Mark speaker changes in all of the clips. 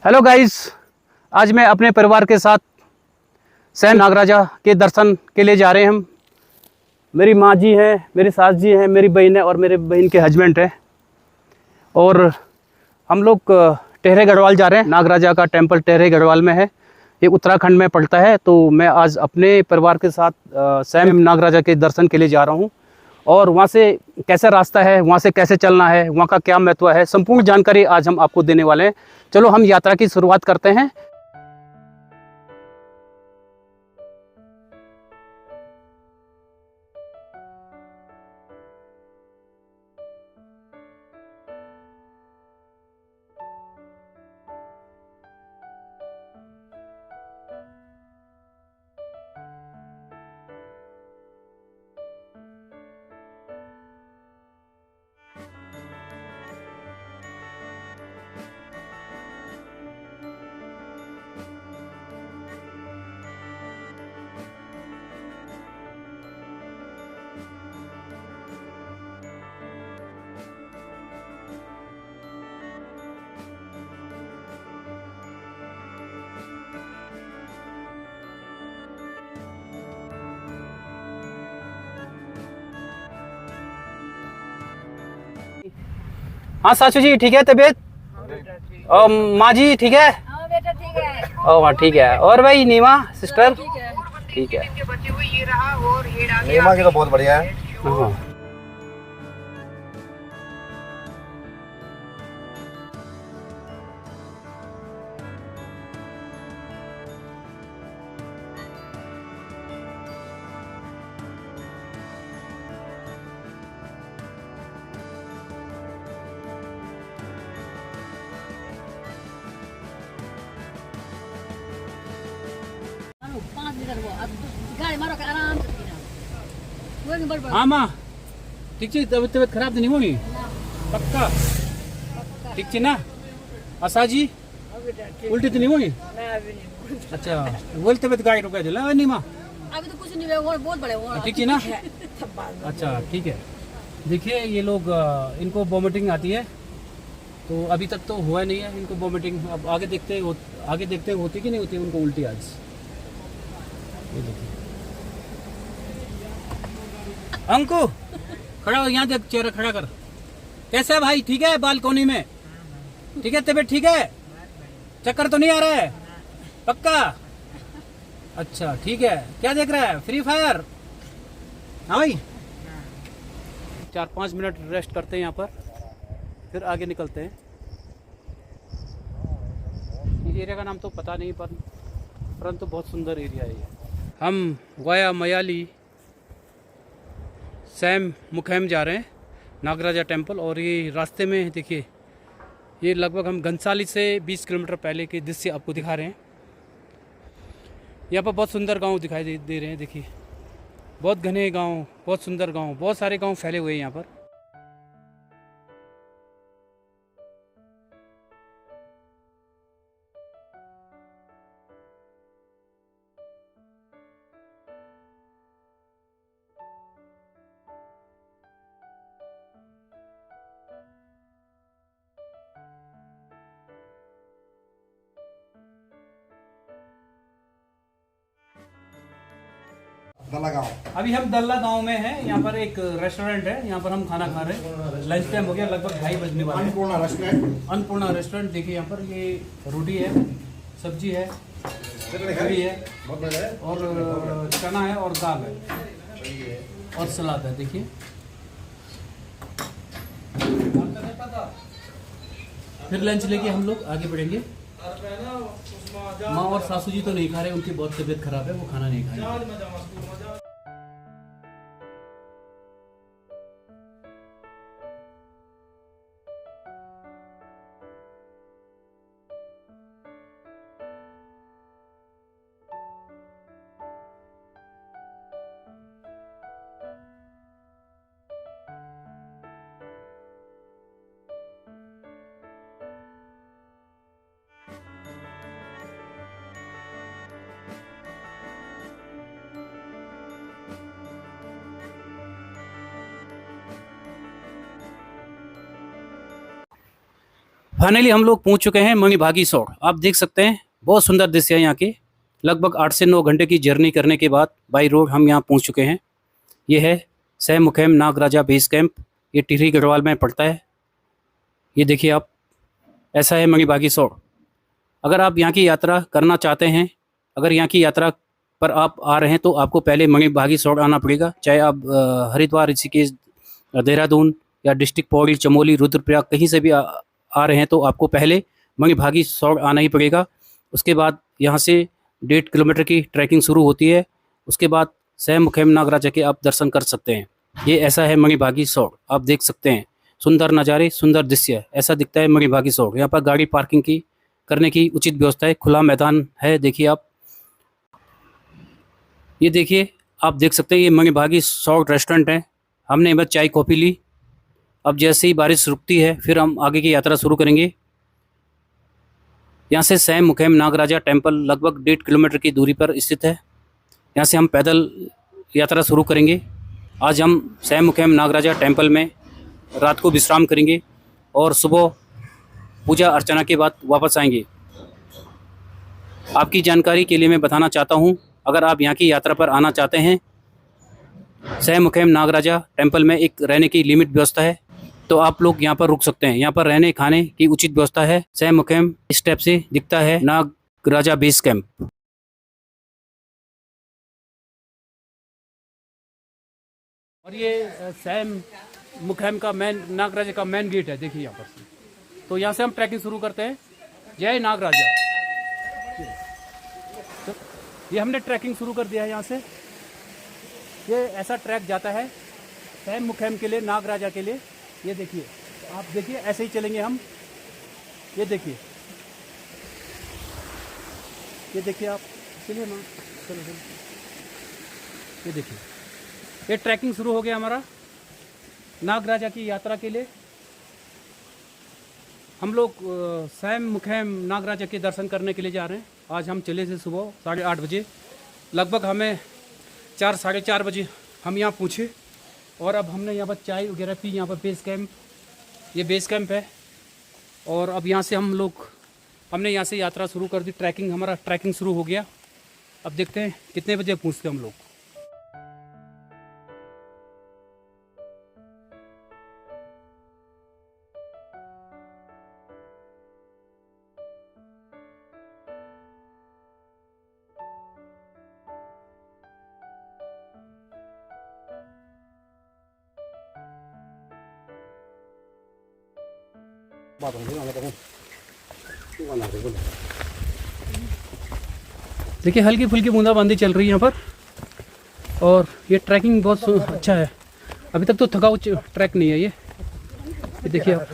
Speaker 1: Hello guys, आज मैं अपने परिवार के साथ सैम नागराजा के दर्शन के लिए जा रहे हैं हम। मेरी माँ जी हैं, मेरी सास जी हैं, मेरी बहन है और मेरे बहन के हस्बैंड है। और हम लोग टेहरे गढ़वाल जा रहे हैं। नागराजा का टेंपल टेहरे गढ़वाल में है, ये उत्तराखंड में पड़ता है। तो मैं आज अपने परिवार के साथ सैम नागराजा के दर्शन के लिए जा रहा हूँ। और वहाँ से कैसा रास्ता है, वहाँ से कैसे चलना है, वहाँ का क्या महत्व है, संपूर्ण जानकारी आज हम आपको देने वाले हैं। चलो हम यात्रा की शुरुआत करते हैं। हाँ सासू जी ठीक है तबीयत? और माँ जी ठीक है?
Speaker 2: हाँ बेटा ठीक है।
Speaker 1: हाँ ठीक है। और भाई नीमा सिस्टर
Speaker 2: ठीक है।
Speaker 1: ठीक है।
Speaker 3: नीमा की तो बहुत बढ़िया है।
Speaker 1: हाँ।
Speaker 2: मारो 5 लीटर वो अब गाड़ी मारो के आराम से पीना। वो नहीं बड़
Speaker 1: हाँ माँ ठीक है। तबीयत खराब तो नहीं होगी? पक्का ठीक है ना? आशा जी उल्टी तो नहीं होगी? अच्छा बोल तबीयत गाड़ी रुका दिला नीमा
Speaker 2: अभी तो कुछ नहीं हुआ, वो बहुत बड़े हुआ।
Speaker 1: ठीक है ना? अच्छा ठीक है। देखिए ये लोग इनको वॉमिटिंग आती है, तो अभी तक तो हुआ नहीं है इनको वॉमिटिंग। अब आगे देखते होती कि नहीं होती उनको उल्टी आज। ये देखिए अंकु खड़ा हो, यहाँ देख चेहरा खड़ा कर। कैसा है भाई? ठीक है बालकोनी में? ठीक है तबीयत ठीक है? चक्कर तो नहीं आ रहा है? पक्का? अच्छा ठीक है। क्या देख रहा है? Free fire? हाँ भाई 4-5 मिनट रेस्ट करते हैं यहाँ पर, फिर आगे निकलते हैं। इस एरिया का नाम तो पता नहीं पर परंतु बहुत सुंदर एरिया है ये। हम वाया मयाली सैम मुखैम जा रहे हैं नागराजा टेंपल। और ये रास्ते में देखिए, ये लगभग हम घनसाली से 20 किलोमीटर पहले के दृश्य आपको दिखा रहे हैं। यहाँ पर बहुत सुंदर गांव दिखाई दे रहे हैं। देखिए बहुत घने गांव, बहुत सुंदर गांव, बहुत सारे गांव फैले हुए हैं यहाँ पर।
Speaker 3: दला गाँव।
Speaker 1: अभी हम दल्ला गांव में हैं। यहाँ पर एक रेस्टोरेंट है, यहाँ पर हम खाना खा रहे हैं। लंच टाइम हो गया, लगभग 2:30 बजने वाले हैं।
Speaker 3: अन्नपूर्णा रेस्टोरेंट।
Speaker 1: अन्नपूर्णा रेस्टोरेंट। देखिए यहाँ पर ये रोटी है, सब्जी है, करी है और चना है और दाल है और सलाद है। देखिए फिर लंच लेके हम लोग आगे बढ़ेंगे। माँ और सासू जी तो नहीं खा रहे, उनकी बहुत तबीयत खराब है, वो खाना नहीं खाएंगे। फाइनली हम लोग पहुंच चुके हैं मणिभागी सौड़। आप देख सकते हैं बहुत सुंदर दृश्य है यहाँ के। लगभग 8 से 9 घंटे की जर्नी करने के बाद बाई रोड हम यहाँ पहुंच चुके हैं। ये है सह मुखैम नागराजा बेस कैंप। ये टिहरी गढ़वाल में पड़ता है। ये देखिए आप, ऐसा है मणिभागी सौड़। अगर आप यहाँ की यात्रा करना चाहते हैं, अगर यहाँ की यात्रा पर आप आ रहे हैं तो आपको पहले मणिभागी सौड़ आना पड़ेगा। चाहे आप हरिद्वार, ऋषिकेश, देहरादून या डिस्ट्रिक्ट पौड़ी, चमोली, रुद्रप्रयाग कहीं से भी आ रहे हैं तो आपको पहले मणिभागी सौड़ आना ही पड़ेगा। उसके बाद यहाँ से 1.5 किलोमीटर की ट्रैकिंग शुरू होती है। उसके बाद सह मुखैम नागराजा के आप दर्शन कर सकते हैं। ये ऐसा है मणिभागी सौड़। आप देख सकते हैं सुंदर नज़ारे, सुंदर दृश्य, ऐसा दिखता है मणिभागी सौड़। यहाँ पर गाड़ी पार्किंग की करने की उचित व्यवस्था है। खुला मैदान है। देखिए आप, ये देखिए, आप देख सकते हैं ये मणिभागी सौड़ रेस्टोरेंट है। हमने बस चाय कॉफ़ी ली। अब जैसे ही बारिश रुकती है फिर हम आगे की यात्रा शुरू करेंगे। यहाँ से सह मुखैम नागराजा टेम्पल लगभग 1.5 किलोमीटर की दूरी पर स्थित है। यहाँ से हम पैदल यात्रा शुरू करेंगे। आज हम सह मुखैम नागराजा टेम्पल में रात को विश्राम करेंगे और सुबह पूजा अर्चना के बाद वापस आएंगे। आपकी जानकारी के लिए मैं बताना चाहता हूँ, अगर आप यहाँ की यात्रा पर आना चाहते हैं, सह मुखैम नागराजा टेम्पल में एक रहने की लिमिट व्यवस्था है, तो आप लोग यहाँ पर रुक सकते हैं। यहाँ पर रहने खाने की उचित व्यवस्था है। सह मुखैम इस टाइप से दिखता है नागराजा बेस कैंप। और ये सह मुखैम का मेन, नागराजा का मेन गेट है। देखिए यहाँ पर। तो यहाँ से हम ट्रैकिंग शुरू करते हैं। जय नागराजा। तो ये हमने ट्रैकिंग शुरू कर दिया है। यहाँ से ये ऐसा ट्रैक जाता है सह मुखैम के लिए, नागराजा के लिए। ये देखिए, आप देखिए, ऐसे ही चलेंगे हम। ये देखिए, ये देखिए आप, चलिए माँ, चलो चलो। ये देखिए, ये ट्रैकिंग शुरू हो गया हमारा नागराजा की यात्रा के लिए। हम लोग सह मुखैम नागराजा के दर्शन करने के लिए जा रहे हैं। आज हम चले थे सुबह 8:30 बजे। लगभग हमें 4, 4:30 बजे हम यहाँ पहुँचे और अब हमने यहाँ पर चाय वगैरह पी। यहाँ पर बेस कैंप, ये बेस कैंप है। और अब यहाँ से हमने यहाँ से यात्रा शुरू कर दी। हमारा ट्रैकिंग शुरू हो गया। अब देखते हैं कितने बजे पहुँचते हम लोग। देखिए, हल्की फुल्की बूंदाबांदी चल रही है यहाँ पर। और ये ट्रैकिंग बहुत अच्छा है। अभी तक तो थकाऊ ट्रैक नहीं है ये देखिए आप।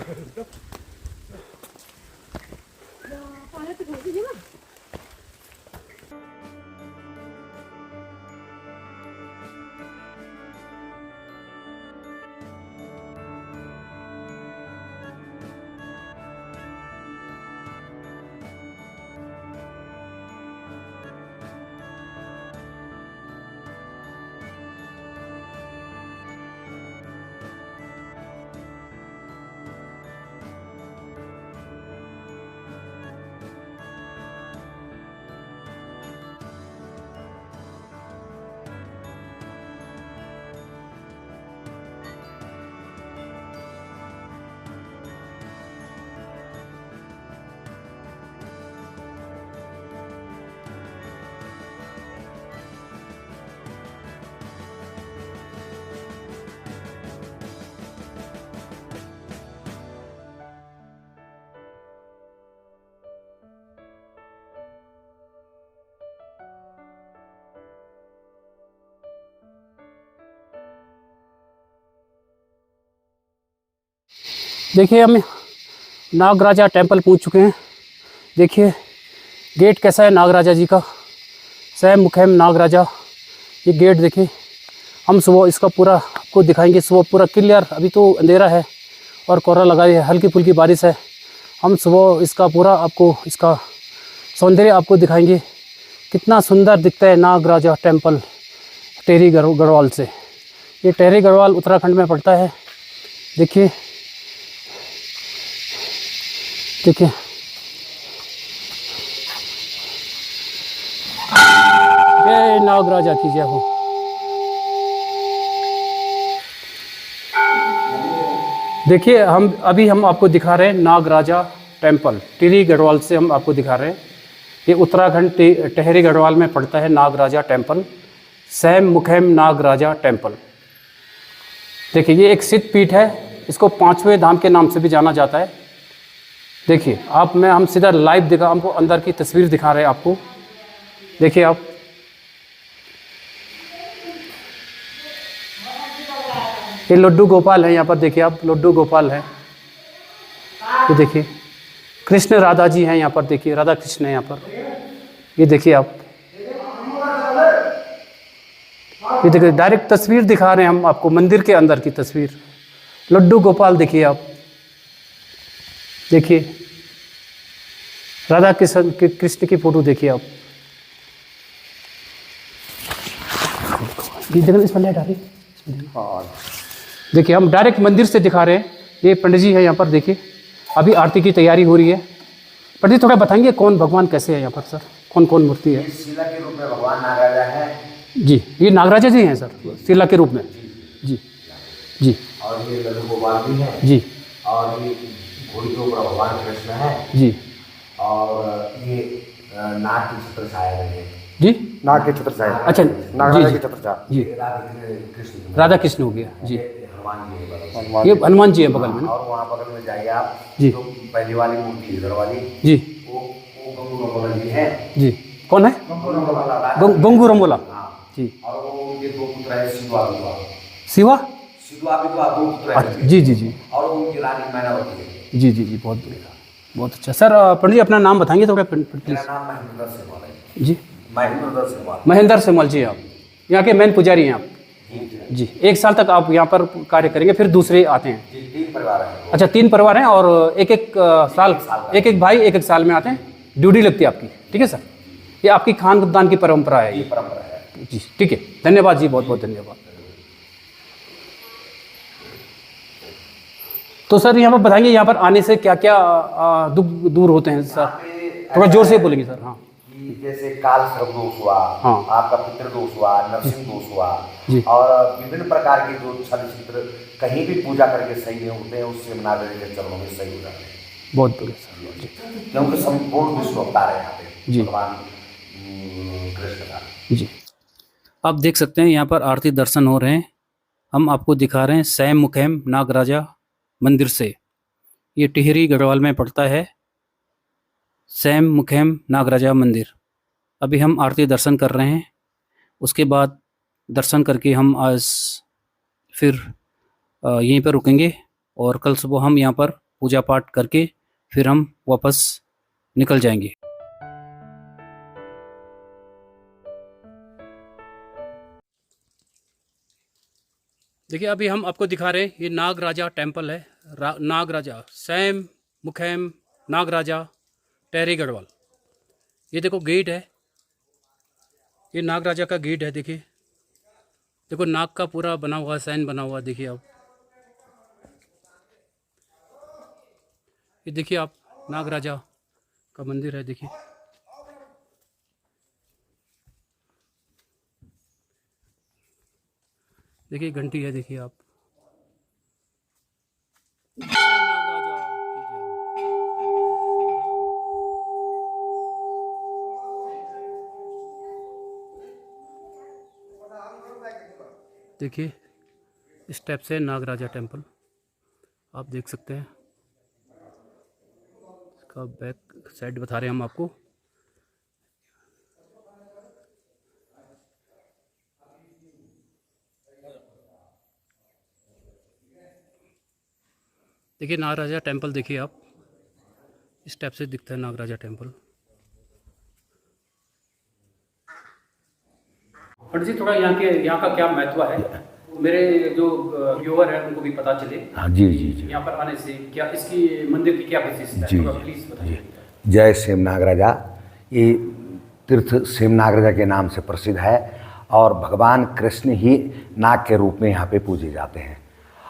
Speaker 1: देखिए, हम नागराजा टेम्पल पहुंच चुके हैं। देखिए गेट कैसा है नागराजा जी का, सह मुखैम नागराजा। ये गेट देखिए, हम सुबह इसका पूरा आपको दिखाएंगे। सुबह पूरा क्लियर, अभी तो अंधेरा है और कोहरा लगा है, हल्की फुल्की बारिश है। हम सुबह इसका पूरा आपको इसका सौंदर्य आपको दिखाएंगे। कितना सुंदर दिखता है नागराजा टेम्पल टिहरी गढ़वाल से। ये टिहरी गढ़वाल उत्तराखंड में पड़ता है। देखिए देखिए जय नागराजा की जय हो। देखिए हम आपको दिखा रहे हैं नागराजा टेम्पल, टिहरी गढ़वाल से हम आपको दिखा रहे हैं। ये उत्तराखंड टिहरी गढ़वाल में पड़ता है नागराजा टेम्पल, सैम मुखैम नागराजा टेम्पल। देखिए ये एक सिद्ध पीठ है, इसको पांचवें धाम के नाम से भी जाना जाता है। देखिए हम सीधा लाइव हमको अंदर की तस्वीर दिखा रहे हैं आपको। देखिए आप ये लड्डू गोपाल है, यहाँ पर देखिए आप लड्डू गोपाल है। ये देखिए कृष्ण राधा जी हैं यहाँ पर, देखिए राधा कृष्ण है यहाँ पर। ये देखिए आप, ये देखिए डायरेक्ट तस्वीर दिखा रहे हैं हम आपको, मंदिर के अंदर की तस्वीर। लड्डू गोपाल देखिए आप, देखिए राधा कृष्ण की फोटो देखिए आप। ये देखिए इसमें लाइट आ रही है। देखिए हम डायरेक्ट मंदिर से दिखा रहे हैं। ये पंडित जी है यहाँ पर, देखिए अभी आरती की तैयारी हो रही है। पंडित जी थोड़ा बताएंगे कौन भगवान कैसे है यहाँ पर सर, कौन कौन मूर्ति है?
Speaker 3: शिला के रूप में भगवान नागराजा है
Speaker 1: जी, ये नागराजा जी हैं सर शिला के रूप में। जी जी।
Speaker 3: और ये लड्डू गोपाल भी है
Speaker 1: जी।
Speaker 3: और ये घोड़ी के ऊपर भगवान कृष्ण है
Speaker 1: जी।
Speaker 3: और ये नाग की छत्र छाया है
Speaker 1: जी,
Speaker 3: नाग के छत्र छाया।
Speaker 1: अच्छा
Speaker 3: नागराजा की छत्र छाया
Speaker 1: जी,
Speaker 3: कृष्ण
Speaker 1: राधा कृष्ण हो गया जी।
Speaker 3: हनुमान जी है,
Speaker 1: ये हनुमान जी है बगल में ना?
Speaker 3: और वहाँ बगल में जाइए आप
Speaker 1: जी।
Speaker 3: जो पहली वाली मूर्ति इधर वाली
Speaker 1: जी,
Speaker 3: वो गंगू रमोला जी है
Speaker 1: जी। कौन है? गंगू रमोला जी।
Speaker 3: और वो उनके दो पुत्र है शिवा
Speaker 1: शिवा
Speaker 3: विधवा दो पुत्र है
Speaker 1: जी जी जी।
Speaker 3: और उनकी रानी मैनावती है।
Speaker 1: जी जी जी, बहुत बढ़िया, बहुत अच्छा। सर पंडित जी अपना नाम बताएंगे थोड़ा प्लीज?
Speaker 3: मेरा नाम महेंद्र सेमल है
Speaker 1: जी,
Speaker 3: महेंद्र सेमल।
Speaker 1: महेंद्र सेमल जी, आप यहाँ के मेन पुजारी हैं आप जी। 1 साल तक आप यहाँ पर कार्य करेंगे, फिर दूसरे आते हैं?
Speaker 3: 3 परिवार है।
Speaker 1: अच्छा 3 परिवार हैं और एक साल एक भाई एक साल में आते हैं, ड्यूटी लगती है आपकी, ठीक है सर? ये आपकी खानदान की परंपरा है, ये
Speaker 3: परंपरा है
Speaker 1: जी, ठीक है। धन्यवाद जी, बहुत बहुत धन्यवाद। तो सर यहाँ पर बताएंगे यहाँ पर आने से क्या क्या दुख दूर होते हैं सर? थोड़ा जोर से बोलेंगे सर। हाँ,
Speaker 3: जैसे काल सर्प दोष हुआ,
Speaker 1: हाँ।
Speaker 3: आपका पितृ दोष हुआ, नरसिंह दोष हुआ
Speaker 1: जी।
Speaker 3: और विभिन्न प्रकार के जो छल चित्र कहीं भी पूजा करके सही नहीं होते हैं, उससे नागराजा के चरणों में सही हो जाते हैं।
Speaker 1: बहुत बढ़िया सर जी।
Speaker 3: क्योंकि संपूर्ण विश्व अवतार है यहाँ पे
Speaker 1: जी।
Speaker 3: भगवान कृष्ण का।
Speaker 1: जी, आप देख सकते हैं यहाँ पर आरती दर्शन हो रहे हैं। हम आपको दिखा रहे हैं सैम मुखैम नागराजा मंदिर से। ये टिहरी गढ़वाल में पड़ता है, सैम मुखैम नागराजा मंदिर। अभी हम आरती दर्शन कर रहे हैं, उसके बाद दर्शन करके हम आज फिर यहीं पर रुकेंगे और कल सुबह हम यहाँ पर पूजा पाठ करके फिर हम वापस निकल जाएंगे। देखिए अभी हम आपको दिखा रहे हैं, ये नागराजा टेम्पल है, नागराजा सैम मुखैम नागराजा टिहरी गढ़वाल। ये देखो गेट है, ये नागराजा का गेट है। देखिए देखो नाग का पूरा बना हुआ साइन बना हुआ, देखिए आप, ये देखिए आप नागराजा का मंदिर है। देखिए देखिए घंटी है, देखिए आप। देखिए इस टाइप से नागराजा टेम्पल आप देख सकते हैं। इसका बैक साइड बता रहे हैं हम आपको। देखिए नागराजा टेम्पल, देखिए आप, इस टाइप से दिखता है नागराजा टेम्पल। पंडित जी थोड़ा यहाँ का क्या महत्व है, मेरे जो व्यूअर है उनको भी पता चले।
Speaker 4: हाँ जी जी जी।
Speaker 1: यहाँ पर आने से क्या इसकी मंदिर की क्या विशेषता है,
Speaker 4: जी
Speaker 1: थोड़ा प्लीज बताइए।
Speaker 4: जय सेम नागराजा। ये तीर्थ सेम नागराजा के नाम से प्रसिद्ध है और भगवान कृष्ण ही नाग के रूप में यहाँ पे पूजे जाते हैं।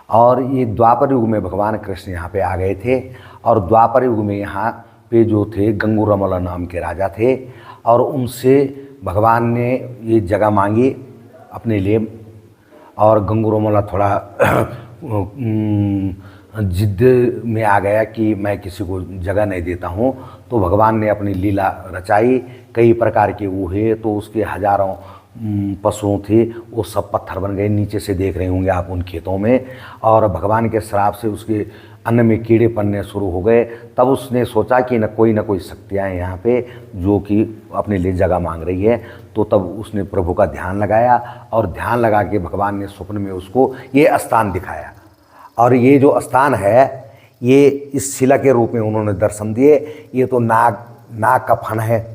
Speaker 4: और ये द्वापर युग में भगवान कृष्ण यहाँ पे आ गए थे। और द्वापर युग में यहाँ पे जो थे गंगू रमोला नाम के राजा थे, और उनसे भगवान ने ये जगह मांगी अपने लिए। और गंगू रमोला थोड़ा जिद में आ गया कि मैं किसी को जगह नहीं देता हूँ। तो भगवान ने अपनी लीला रचाई, कई प्रकार के हुए, तो उसके हजारों पशुओं थे, वो सब पत्थर बन गए। नीचे से देख रहे होंगे आप उन खेतों में। और भगवान के श्राप से उसके अन्न में कीड़े पड़ने शुरू हो गए। तब उसने सोचा कि न कोई शक्तियाँ हैं यहाँ पे जो कि अपने लिए जगह मांग रही है। तो तब उसने प्रभु का ध्यान लगाया, और ध्यान लगा के भगवान ने स्वप्न में उसको ये स्थान दिखाया। और ये जो स्थान है, ये इस शिला के रूप में उन्होंने दर्शन दिए। ये तो नाग का फन है,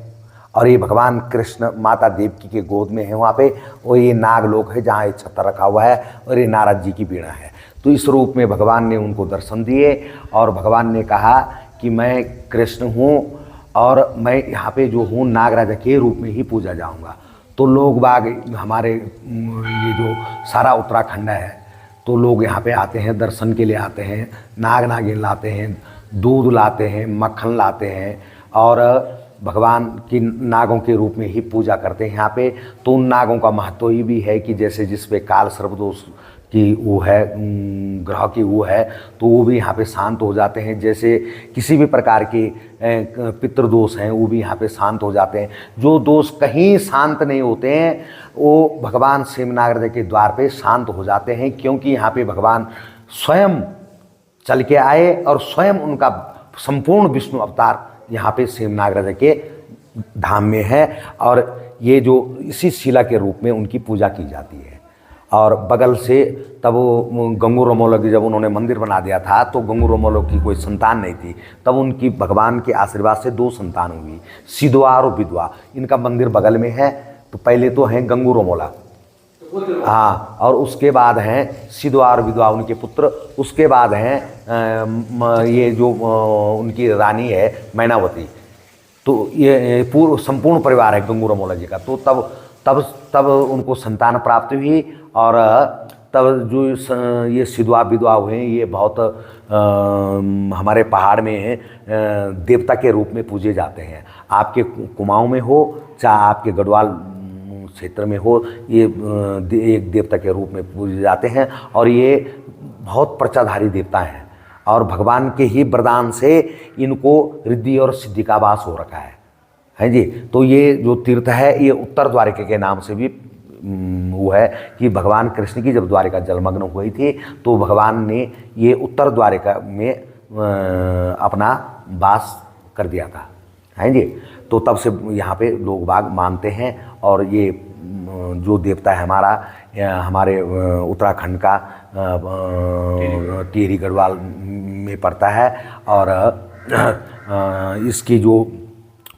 Speaker 4: और ये भगवान कृष्ण माता देवकी के गोद में है वहाँ पे। और ये नागलोक है जहाँ ये छत्र रखा हुआ है, और ये नारद जी की वीणा है। तो इस रूप में भगवान ने उनको दर्शन दिए, और भगवान ने कहा कि मैं कृष्ण हूँ, और मैं यहाँ पे जो हूँ नागराजा के रूप में ही पूजा जाऊँगा। तो लोग बाग हमारे ये जो सारा उत्तराखंड है, तो लोग यहाँ पे आते हैं, दर्शन के लिए आते हैं, नाग नागिन लाते हैं, दूध लाते हैं, मक्खन लाते हैं, और भगवान की नागों के रूप में ही पूजा करते हैं यहाँ पे। तो उन नागों का महत्व ही भी है कि जैसे जिस पे काल सर्पदोष की वो है, ग्रह की वो है, तो वो भी यहाँ पे शांत हो जाते हैं। जैसे किसी भी प्रकार के पितृदोष हैं, वो भी यहाँ पे शांत हो जाते हैं। जो दोष कहीं शांत नहीं होते हैं, वो भगवान सेमनागराजा के द्वार पे शांत हो जाते हैं, क्योंकि यहाँ पे भगवान स्वयं चल के आए, और स्वयं उनका संपूर्ण विष्णु अवतार यहाँ पे सेमनागराजा के धाम में है। और ये जो इसी शिला के रूप में उनकी पूजा की जाती है। और बगल से तब वो गंगू रमोला की जब उन्होंने मंदिर बना दिया था, तो गंगू रमोला की कोई संतान नहीं थी। तब उनकी भगवान के आशीर्वाद से 2 संतान हुई, सिद्धवा और विधवा। इनका मंदिर बगल में है। तो पहले तो हैं गंगू रमोला, हाँ, और उसके बाद हैं सिद्धवा और विधवा उनके पुत्र। उसके बाद हैं ये जो उनकी रानी है मैनावती। तो ये पूर्ण संपूर्ण परिवार है गंगू रमोला जी का। तो तब उनको संतान प्राप्त हुई। और तब जो ये सिद्धवा विधवा हुए, ये बहुत हमारे पहाड़ में देवता के रूप में पूजे जाते हैं। आपके कुमाऊं में हो चाहे आपके गढ़वाल क्षेत्र में हो, ये एक देवता के रूप में पूजे जाते हैं। और ये बहुत प्रचाधारी देवता हैं, और भगवान के ही वरदान से इनको रिद्धि और सिद्धि का वास हो रखा है जी। तो ये जो तीर्थ है, ये उत्तर द्वारिका के नाम से भी वो है कि भगवान कृष्ण की जब द्वारिका जलमग्न हुई थी, तो भगवान ने ये उत्तर द्वारिका में अपना वास कर दिया था, है जी। तो तब से यहाँ पे लोग बाग मानते हैं। और ये जो देवता है हमारे उत्तराखंड का टिहरी गढ़वाल में पड़ता है। और इसकी जो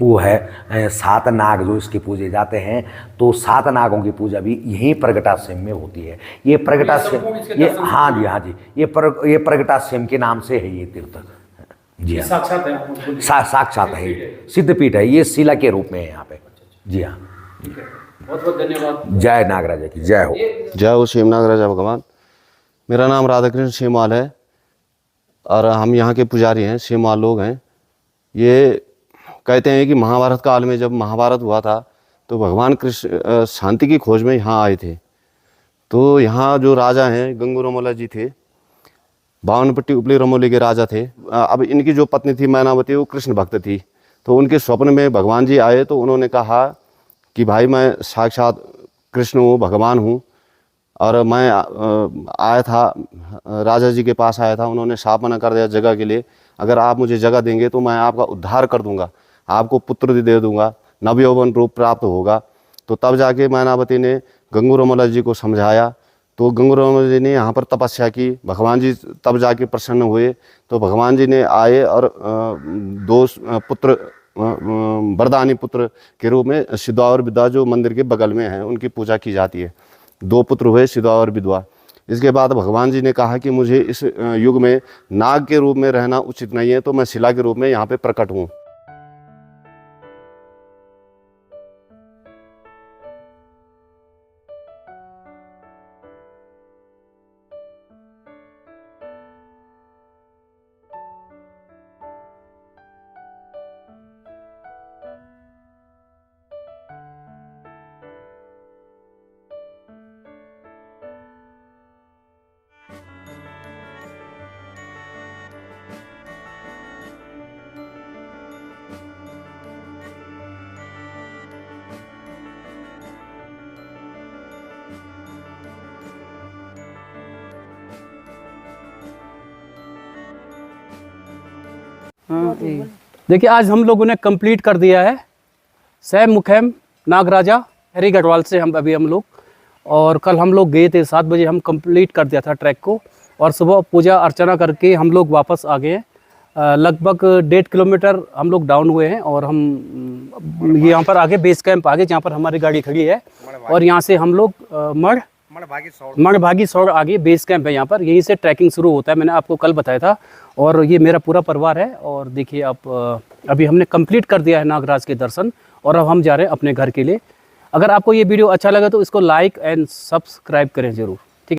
Speaker 4: वो है 7 नाग जो इसके पूजे जाते हैं, तो 7 नागों की पूजा भी यहीं प्रगटाश्रम में होती है। ये प्रगटाश्रम, ये हाँ जी, ये प्रगटाश्रम के नाम से है ये तीर्थ जी। हाँ,
Speaker 5: साक्षात है,
Speaker 4: साक्षात है, सिद्धपीठ है, ये शिला के रूप में है यहाँ पे जी। हाँ,
Speaker 5: बहुत बहुत धन्यवाद।
Speaker 4: जय नागराजा की जय हो।
Speaker 6: जय हो शिव नागराजा भगवान। मेरा नाम राधाकृष्ण शिवमाल है, और हम यहाँ के पुजारी हैं, शिवमाल लोग हैं। ये कहते हैं कि महाभारत काल में जब महाभारत हुआ था, तो भगवान कृष्ण शांति की खोज में यहाँ आए थे। तो यहाँ जो राजा हैं गंगू रमोला जी थे, बावनपट्टी उपली रमोली के राजा थे। अब इनकी जो पत्नी थी मैनावती, वो कृष्ण भक्त थी। तो उनके स्वप्न में भगवान जी आए, तो उन्होंने कहा कि भाई मैं साक्षात कृष्ण हूँ, भगवान हूँ, और मैं आया था, राजा जी के पास आया था। उन्होंने शाप मना कर दिया जगह के लिए, अगर आप मुझे जगह देंगे तो मैं आपका उद्धार कर दूंगा, आपको पुत्र दे दूंगा, नवयौवन रूप प्राप्त होगा। तो तब जाके मैनावती ने गंगू रमोला जी को समझाया। तो गंगू रमोला जी ने यहाँ पर तपस्या की, भगवान जी तब जाके प्रसन्न हुए। तो भगवान जी ने आए और 2 पुत्र, वरदानी पुत्र के रूप में सिद्धवा और विधवा जो मंदिर के बगल में है उनकी पूजा की जाती है। 2 पुत्र हुए सिद्धवा और विधवा। इसके बाद भगवान जी ने कहा कि मुझे इस युग में नाग के रूप में रहना उचित नहीं है, तो मैं शिला के रूप में यहाँ पे प्रकट हूँ।
Speaker 1: देखिए आज हम लोगों ने कंप्लीट कर दिया है सैम मुखैम नागराजा हरी गढ़वाल से हम लोग, और कल हम लोग गए थे 7 बजे, हम कंप्लीट कर दिया था ट्रैक को, और सुबह पूजा अर्चना करके हम लोग वापस आ गए हैं। लगभग 1.5 किलोमीटर हम लोग डाउन हुए हैं, और हम यहाँ पर आगे बेस कैंप आगे जहाँ पर हमारी गाड़ी खड़ी है, और यहाँ से हम लोग मणभागी सौड़ आगे बेस कैंप है, यहाँ पर यहीं से ट्रैकिंग शुरू होता है, मैंने आपको कल बताया था। और ये मेरा पूरा परिवार है, और देखिए आप अभी हमने कंप्लीट कर दिया है नागराज के दर्शन, और अब हम जा रहे हैं अपने घर के लिए। अगर आपको ये वीडियो अच्छा लगा तो इसको लाइक एंड सब्सक्राइब करें ज़रूर।